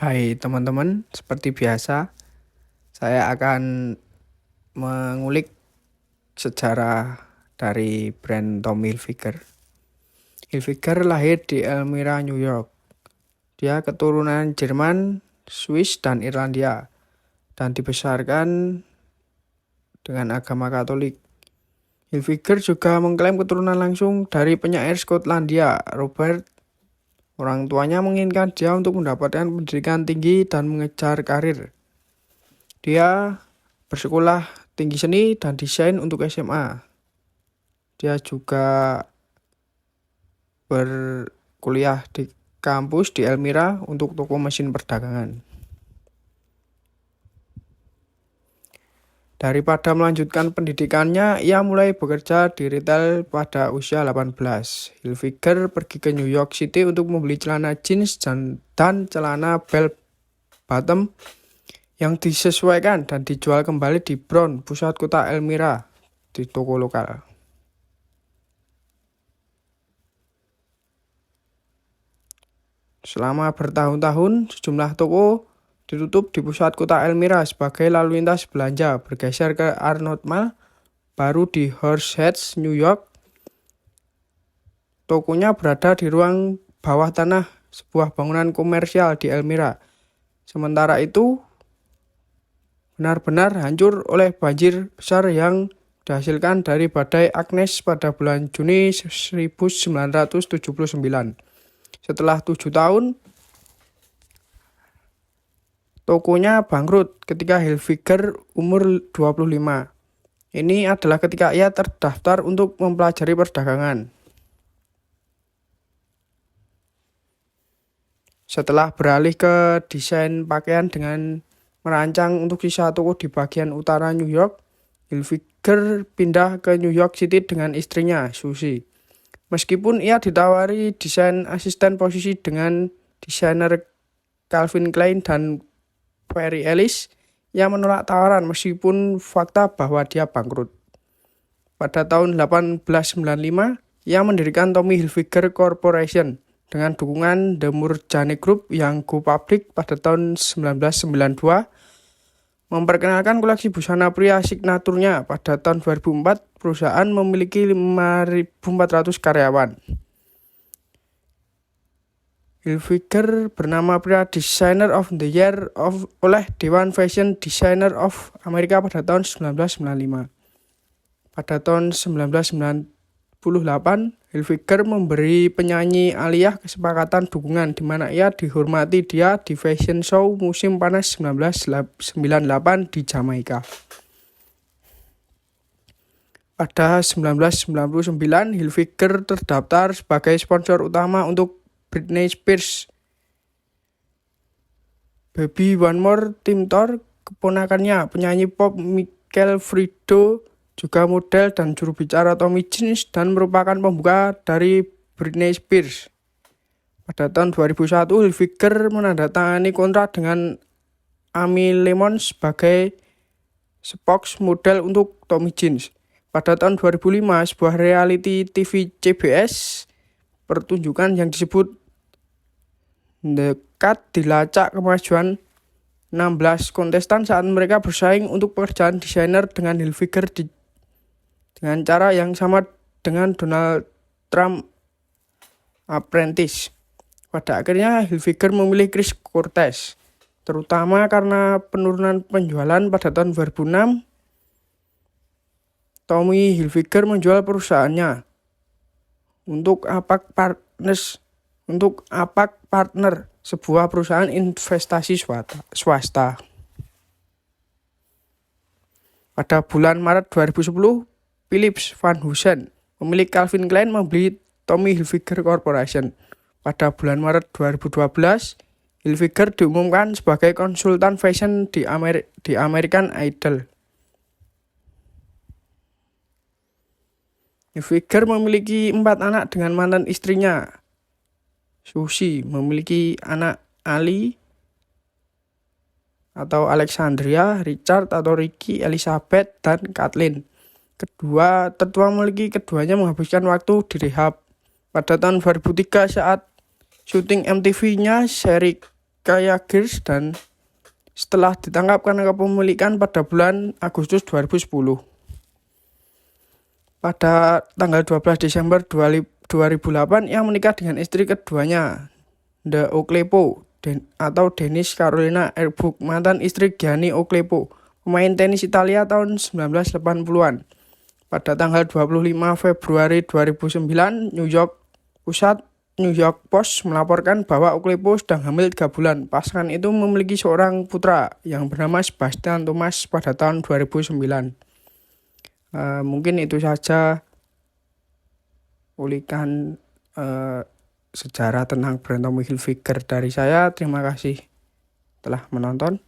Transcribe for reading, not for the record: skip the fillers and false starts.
Hai teman-teman, seperti biasa saya akan mengulik sejarah dari brand Tommy Hilfiger. Hilfiger lahir di Elmira, New York. Dia keturunan Jerman, Swiss, dan Irlandia dan dibesarkan dengan agama Katolik. Hilfiger juga mengklaim keturunan langsung dari penyair Skotlandia, Robert. Orang tuanya menginginkan dia untuk mendapatkan pendidikan tinggi dan mengejar karir. Dia bersekolah tinggi seni dan desain untuk SMA. Dia juga berkuliah di kampus di Elmira untuk toko mesin perdagangan. Daripada melanjutkan pendidikannya, ia mulai bekerja di retail pada usia 18. Hilfiger pergi ke New York City untuk membeli celana jeans dan celana bell bottom yang disesuaikan dan dijual kembali di Bronx, pusat kota Elmira, di toko lokal. Selama bertahun-tahun, sejumlah toko ditutup di pusat kota Elmira sebagai lalu lintas belanja, bergeser ke Arnold Mall, baru di Horseheads, New York. Tokonya berada di ruang bawah tanah sebuah bangunan komersial di Elmira. Sementara itu, benar-benar hancur oleh banjir besar yang dihasilkan dari badai Agnes pada bulan Juni 1979. Setelah 7 tahun, tokonya bangkrut ketika Hilfiger umur 25. Ini adalah ketika ia terdaftar untuk mempelajari perdagangan. Setelah beralih ke desain pakaian dengan merancang untuk sisa toko di bagian utara New York, Hilfiger pindah ke New York City dengan istrinya, Susie. Meskipun ia ditawari desain asisten posisi dengan desainer Calvin Klein dan Perry Ellis, ia menolak tawaran meskipun fakta bahwa dia bangkrut. Pada tahun 1895, ia mendirikan Tommy Hilfiger Corporation dengan dukungan The Murjani Group yang go public pada tahun 1992, memperkenalkan koleksi busana pria signaturnya. Pada tahun 2004, perusahaan memiliki 5.400 karyawan. Hilfiger bernama pria Designer of the Year oleh Dewan Fashion Designer of Amerika pada tahun 1995. Pada tahun 1998, Hilfiger memberi penyanyi Aliyah kesepakatan dukungan di mana ia dihormati dia di fashion show musim panas 1998 di Jamaika. Pada 1999, Hilfiger terdaftar sebagai sponsor utama untuk Britney Spears. Baby One More Tim Thor, keponakannya, penyanyi pop Michael Frido, juga model dan juru bicara Tommy Jeans dan merupakan pembuka dari Britney Spears. Pada tahun 2001, Hilfiger menandatangani kontrak dengan Amy Lemon sebagai spokesmodel untuk Tommy Jeans. Pada tahun 2005, sebuah reality TV CBS pertunjukan yang disebut The Cut dilacak kemajuan 16 kontestan saat mereka bersaing untuk pekerjaan desainer dengan Hilfiger dengan cara yang sama dengan Donald Trump Apprentice. Pada akhirnya Hilfiger memilih Chris Cortez, terutama karena penurunan penjualan pada tahun 2006. Tommy Hilfiger menjual perusahaannya untuk Apac Partner, sebuah perusahaan investasi swasta. Pada bulan Maret 2010, Philips Van Heusen, pemilik Calvin Klein, membeli Tommy Hilfiger Corporation. Pada bulan Maret 2012, Hilfiger diumumkan sebagai konsultan fashion di American Idol. Hilfiger memiliki 4 anak dengan mantan istrinya. Susie memiliki anak Ali atau Alexandria, Richard atau Ricky, Elizabeth, dan Kathleen. Kedua tertua memiliki keduanya menghabiskan waktu di rehab. Pada tahun 2003 saat syuting MTV-nya seri Kaya Girls dan setelah ditangkap karena kepemilikan pada bulan Agustus 2010. Pada tanggal 12 Desember 2008 ia menikah dengan istri keduanya, The Oklepo atau Dennis Carolina Erbrook, mantan istri Gianni Oklepo, pemain tenis Italia tahun 1980-an. Pada tanggal 25 Februari 2009, New York Post melaporkan bahwa Oklepo sedang hamil 3 bulan. Pasangan itu memiliki seorang putra yang bernama Sebastian Thomas pada tahun 2009. Mungkin itu saja ulikan sejarah tentang Brenton Hilfiger dari saya. Terima kasih telah menonton.